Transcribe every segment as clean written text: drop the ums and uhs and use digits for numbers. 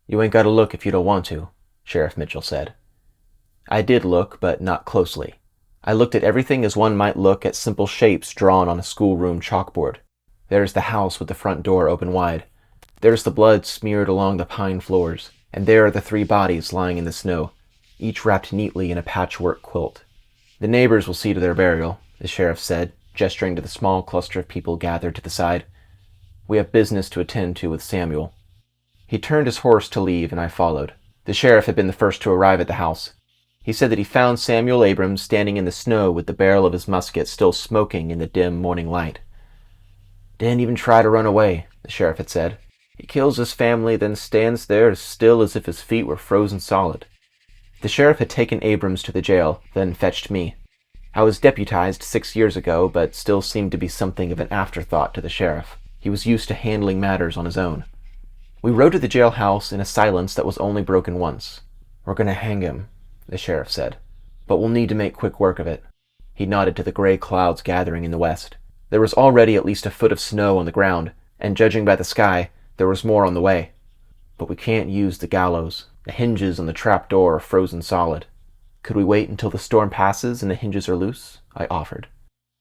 "You ain't gotta look if you don't want to," Sheriff Mitchell said. I did look, but not closely. I looked at everything as one might look at simple shapes drawn on a schoolroom chalkboard. There's the house with the front door open wide. There's the blood smeared along the pine floors, and there are the 3 bodies lying in the snow, each wrapped neatly in a patchwork quilt. "The neighbors will see to their burial," the sheriff said, gesturing to the small cluster of people gathered to the side. "We have business to attend to with Samuel." He turned his horse to leave, and I followed. The sheriff had been the first to arrive at the house. He said that he found Samuel Abrams standing in the snow with the barrel of his musket still smoking in the dim morning light. "Didn't even try to run away," the sheriff had said. "He kills his family, then stands there as still as if his feet were frozen solid." The sheriff had taken Abrams to the jail, then fetched me. I was deputized 6 years ago, but still seemed to be something of an afterthought to the sheriff. He was used to handling matters on his own. We rode to the jailhouse in a silence that was only broken once. "We're going to hang him," the sheriff said, "but we'll need to make quick work of it." He nodded to the gray clouds gathering in the west. There was already at least a foot of snow on the ground, and judging by the sky, there was more on the way. "But we can't use the gallows. The hinges on the trap door are frozen solid." "Could we wait until the storm passes and the hinges are loose?" I offered.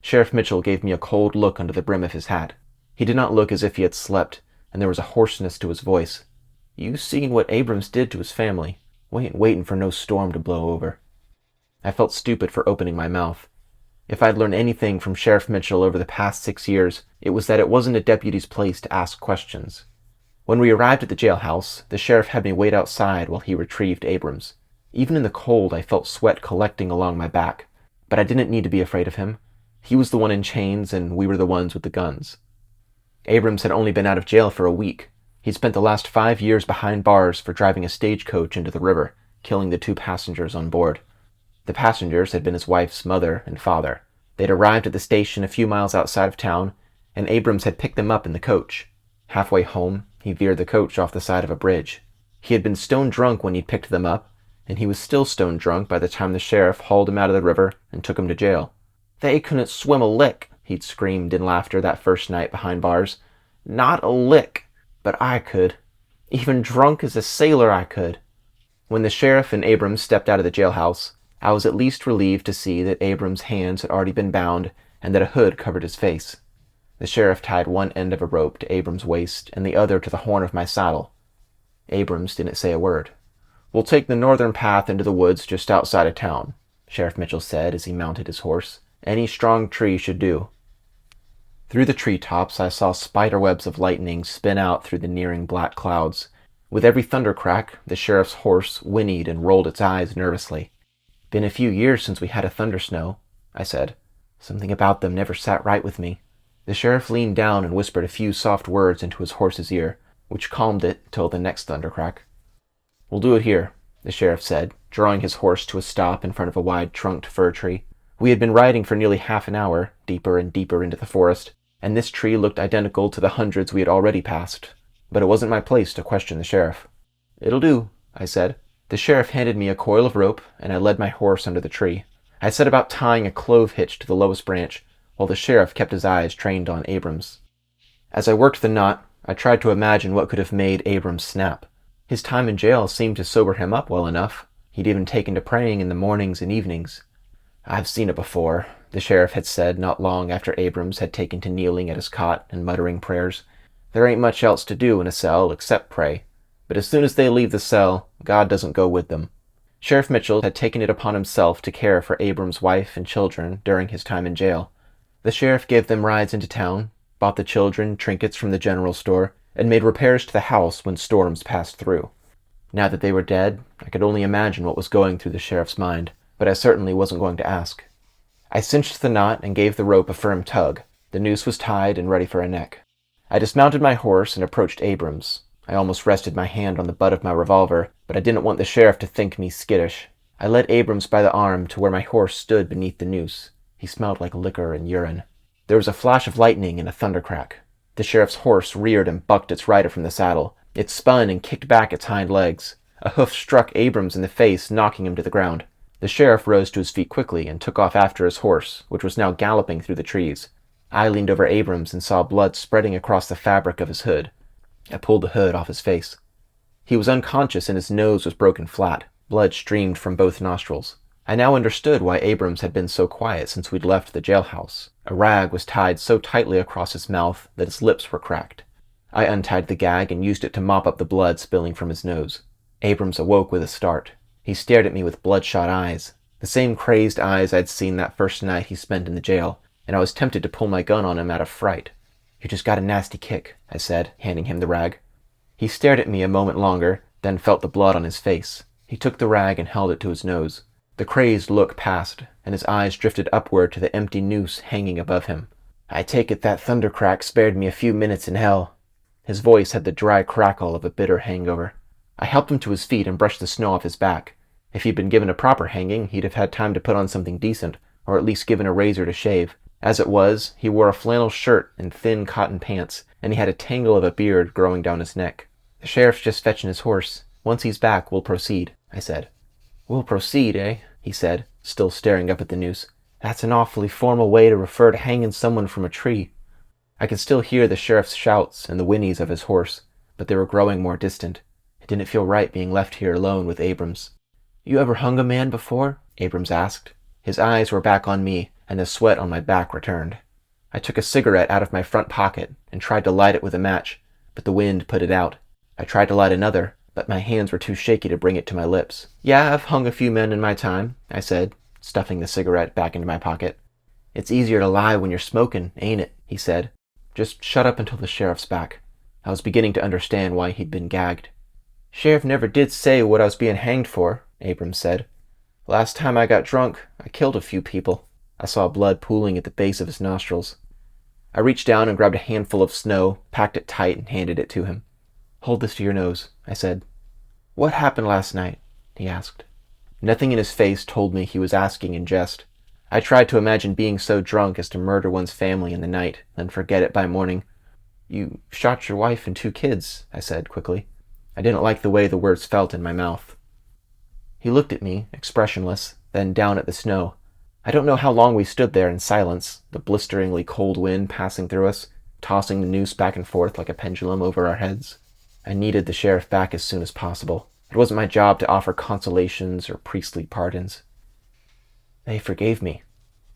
Sheriff Mitchell gave me a cold look under the brim of his hat. He did not look as if he had slept, and there was a hoarseness to his voice. "You seen what Abrams did to his family. We ain't waiting for no storm to blow over." I felt stupid for opening my mouth. If I'd learned anything from Sheriff Mitchell over the past 6 years, it was that it wasn't a deputy's place to ask questions. When we arrived at the jailhouse, the sheriff had me wait outside while he retrieved Abrams. Even in the cold, I felt sweat collecting along my back, but I didn't need to be afraid of him. He was the one in chains, and we were the ones with the guns. Abrams had only been out of jail for a week. He'd spent the last 5 years behind bars for driving a stagecoach into the river, killing the 2 passengers on board. The passengers had been his wife's mother and father. They'd arrived at the station a few miles outside of town, and Abrams had picked them up in the coach. Halfway home, he veered the coach off the side of a bridge. He had been stone drunk when he'd picked them up, and he was still stone drunk by the time the sheriff hauled him out of the river and took him to jail. "They couldn't swim a lick," he'd screamed in laughter that first night behind bars. "Not a lick. But I could. Even drunk as a sailor I could." When the sheriff and Abrams stepped out of the jailhouse, I was at least relieved to see that Abrams' hands had already been bound and that a hood covered his face. The sheriff tied one end of a rope to Abrams' waist and the other to the horn of my saddle. Abrams didn't say a word. "We'll take the northern path into the woods just outside of town," Sheriff Mitchell said as he mounted his horse. "Any strong tree should do." Through the treetops, I saw spiderwebs of lightning spin out through the nearing black clouds. With every thundercrack, the sheriff's horse whinnied and rolled its eyes nervously. "Been a few years since we had a thundersnow," I said. Something about them never sat right with me. The sheriff leaned down and whispered a few soft words into his horse's ear, which calmed it till the next thundercrack. "We'll do it here," the sheriff said, drawing his horse to a stop in front of a wide-trunked fir tree. We had been riding for nearly half an hour, deeper and deeper into the forest, and this tree looked identical to the hundreds we had already passed. But it wasn't my place to question the sheriff. "It'll do," I said. The sheriff handed me a coil of rope, and I led my horse under the tree. I set about tying a clove hitch to the lowest branch, while the sheriff kept his eyes trained on Abrams. As I worked the knot, I tried to imagine what could have made Abrams snap. His time in jail seemed to sober him up well enough. He'd even taken to praying in the mornings and evenings. "I've seen it before," the sheriff had said not long after Abrams had taken to kneeling at his cot and muttering prayers. "There ain't much else to do in a cell except pray. But as soon as they leave the cell, God doesn't go with them." Sheriff Mitchell had taken it upon himself to care for Abrams' wife and children during his time in jail. The sheriff gave them rides into town, bought the children trinkets from the general store, and made repairs to the house when storms passed through. Now that they were dead, I could only imagine what was going through the sheriff's mind, but I certainly wasn't going to ask. I cinched the knot and gave the rope a firm tug. The noose was tied and ready for a neck. I dismounted my horse and approached Abrams. I almost rested my hand on the butt of my revolver, but I didn't want the sheriff to think me skittish. I led Abrams by the arm to where my horse stood beneath the noose. He smelled like liquor and urine. There was a flash of lightning and a thundercrack. The sheriff's horse reared and bucked its rider from the saddle. It spun and kicked back its hind legs. A hoof struck Abrams in the face, knocking him to the ground. The sheriff rose to his feet quickly and took off after his horse, which was now galloping through the trees. I leaned over Abrams and saw blood spreading across the fabric of his hood. I pulled the hood off his face. He was unconscious and his nose was broken flat. Blood streamed from both nostrils. I now understood why Abrams had been so quiet since we'd left the jailhouse. A rag was tied so tightly across his mouth that his lips were cracked. I untied the gag and used it to mop up the blood spilling from his nose. Abrams awoke with a start. He stared at me with bloodshot eyes, the same crazed eyes I'd seen that first night he spent in the jail, and I was tempted to pull my gun on him out of fright. "You just got a nasty kick," I said, handing him the rag. He stared at me a moment longer, then felt the blood on his face. He took the rag and held it to his nose. The crazed look passed, and his eyes drifted upward to the empty noose hanging above him. "I take it that thundercrack spared me a few minutes in hell." His voice had the dry crackle of a bitter hangover. I helped him to his feet and brushed the snow off his back. If he'd been given a proper hanging, he'd have had time to put on something decent, or at least given a razor to shave. As it was, he wore a flannel shirt and thin cotton pants, and he had a tangle of a beard growing down his neck. "The sheriff's just fetching his horse. Once he's back, we'll proceed," I said. "We'll proceed, eh?" he said, still staring up at the noose. "That's an awfully formal way to refer to hanging someone from a tree." I could still hear the sheriff's shouts and the whinnies of his horse, but they were growing more distant. It didn't feel right being left here alone with Abrams. "You ever hung a man before?" Abrams asked. His eyes were back on me, and the sweat on my back returned. I took a cigarette out of my front pocket and tried to light it with a match, but the wind put it out. I tried to light another, but my hands were too shaky to bring it to my lips. "Yeah, I've hung a few men in my time," I said, stuffing the cigarette back into my pocket. "It's easier to lie when you're smoking, ain't it?" he said. "Just shut up until the sheriff's back." I was beginning to understand why he'd been gagged. "Sheriff never did say what I was being hanged for," Abrams said. "Last time I got drunk, I killed a few people." I saw blood pooling at the base of his nostrils. I reached down and grabbed a handful of snow, packed it tight, and handed it to him. "Hold this to your nose," I said. "What happened last night?" he asked. Nothing in his face told me he was asking in jest. I tried to imagine being so drunk as to murder one's family in the night, then forget it by morning. "You shot your wife and 2 kids, I said quickly. I didn't like the way the words felt in my mouth. He looked at me, expressionless, then down at the snow. I don't know how long we stood there in silence, the blisteringly cold wind passing through us, tossing the noose back and forth like a pendulum over our heads. I needed the sheriff back as soon as possible. It wasn't my job to offer consolations or priestly pardons. "They forgave me,"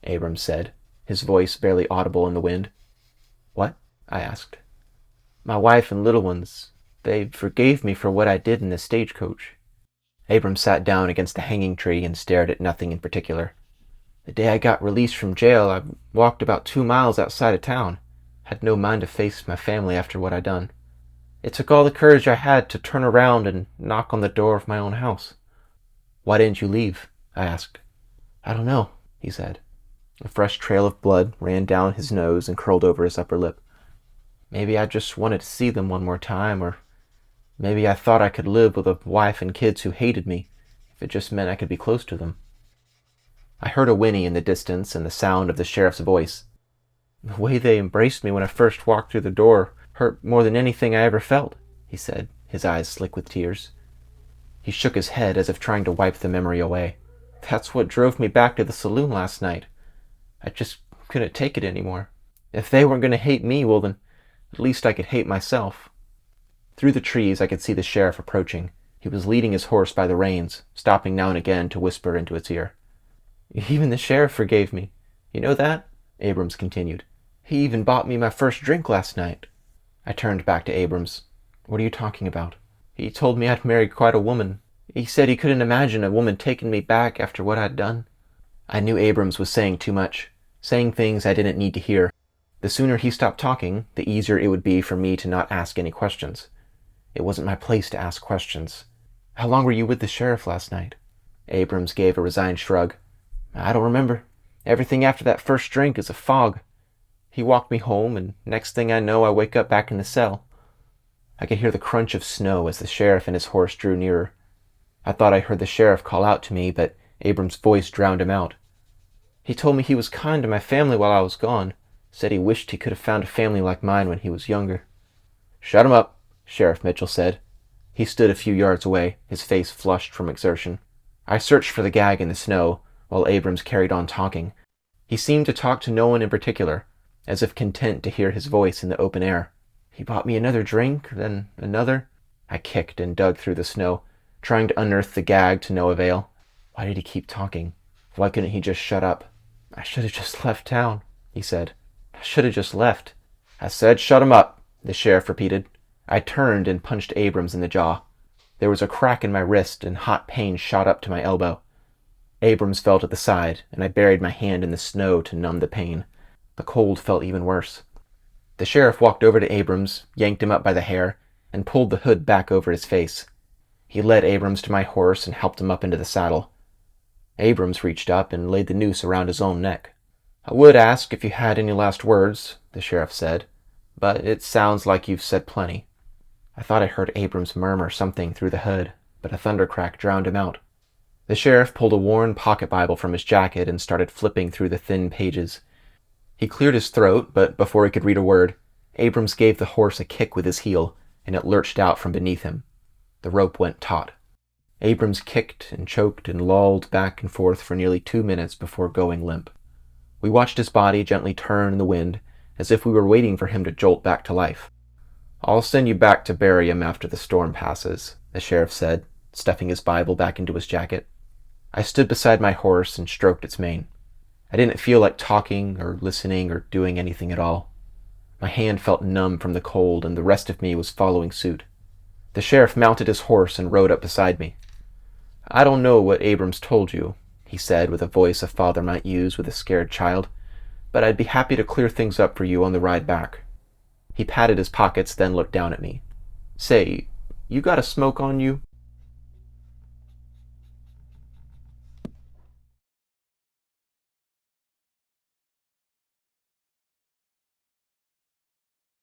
Abrams said, his voice barely audible in the wind. "What?" I asked. "My wife and little ones, they forgave me for what I did in the stagecoach." Abrams sat down against the hanging tree and stared at nothing in particular. "The day I got released from jail, I walked about 2 miles outside of town. Had no mind to face my family after what I'd done. It took all the courage I had to turn around and knock on the door of my own house." "Why didn't you leave?" I asked. "I don't know," he said. A fresh trail of blood ran down his nose and curled over his upper lip. "Maybe I just wanted to see them one more time, or maybe I thought I could live with a wife and kids who hated me, if it just meant I could be close to them." I heard a whinny in the distance and the sound of the sheriff's voice. "The way they embraced me when I first walked through the door hurt more than anything I ever felt," he said, his eyes slick with tears. He shook his head as if trying to wipe the memory away. "That's what drove me back to the saloon last night. I just couldn't take it anymore. If they weren't going to hate me, well then, at least I could hate myself." Through the trees I could see the sheriff approaching. He was leading his horse by the reins, stopping now and again to whisper into its ear. "Even the sheriff forgave me. You know that?" Abrams continued. "He even bought me my first drink last night." I turned back to Abrams. "What are you talking about?" "He told me I'd married quite a woman. He said he couldn't imagine a woman taking me back after what I'd done." I knew Abrams was saying too much, saying things I didn't need to hear. The sooner he stopped talking, the easier it would be for me to not ask any questions. It wasn't my place to ask questions. "How long were you with the sheriff last night?" Abrams gave a resigned shrug. "I don't remember. Everything after that first drink is a fog. He walked me home, and next thing I know I wake up back in the cell." I could hear the crunch of snow as the sheriff and his horse drew nearer. I thought I heard the sheriff call out to me, but Abrams' voice drowned him out. "He told me he was kind to my family while I was gone. Said he wished he could have found a family like mine when he was younger." "Shut him up," Sheriff Mitchell said. He stood a few yards away, his face flushed from exertion. I searched for the gag in the snow, while Abrams carried on talking. He seemed to talk to no one in particular, as if content to hear his voice in the open air. "He bought me another drink, then another. I kicked and dug through the snow, trying to unearth the gag to no avail. Why did he keep talking? Why couldn't he just shut up? I should have just left town, he said. I should have just left. I said shut him up, the sheriff repeated. I turned and punched Abrams in the jaw. There was a crack in my wrist, and hot pain shot up to my elbow. Abrams fell to the side, and I buried my hand in the snow to numb the pain. The cold felt even worse. The sheriff walked over to Abrams, yanked him up by the hair, and pulled the hood back over his face. He led Abrams to my horse and helped him up into the saddle. Abrams reached up and laid the noose around his own neck. I would ask if you had any last words, the sheriff said, but it sounds like you've said plenty. I thought I heard Abrams murmur something through the hood, but a thundercrack drowned him out. The sheriff pulled a worn pocket Bible from his jacket and started flipping through the thin pages. He cleared his throat, but before he could read a word, Abrams gave the horse a kick with his heel, and it lurched out from beneath him. The rope went taut. Abrams kicked and choked and lolled back and forth for nearly 2 minutes before going limp. We watched his body gently turn in the wind, as if we were waiting for him to jolt back to life. I'll send you back to bury him after the storm passes, the sheriff said, stuffing his Bible back into his jacket. I stood beside my horse and stroked its mane. I didn't feel like talking or listening or doing anything at all. My hand felt numb from the cold, and the rest of me was following suit. The sheriff mounted his horse and rode up beside me. I don't know what Abrams told you, he said with a voice a father might use with a scared child, but I'd be happy to clear things up for you on the ride back. He patted his pockets, then looked down at me. Say, you got a smoke on you?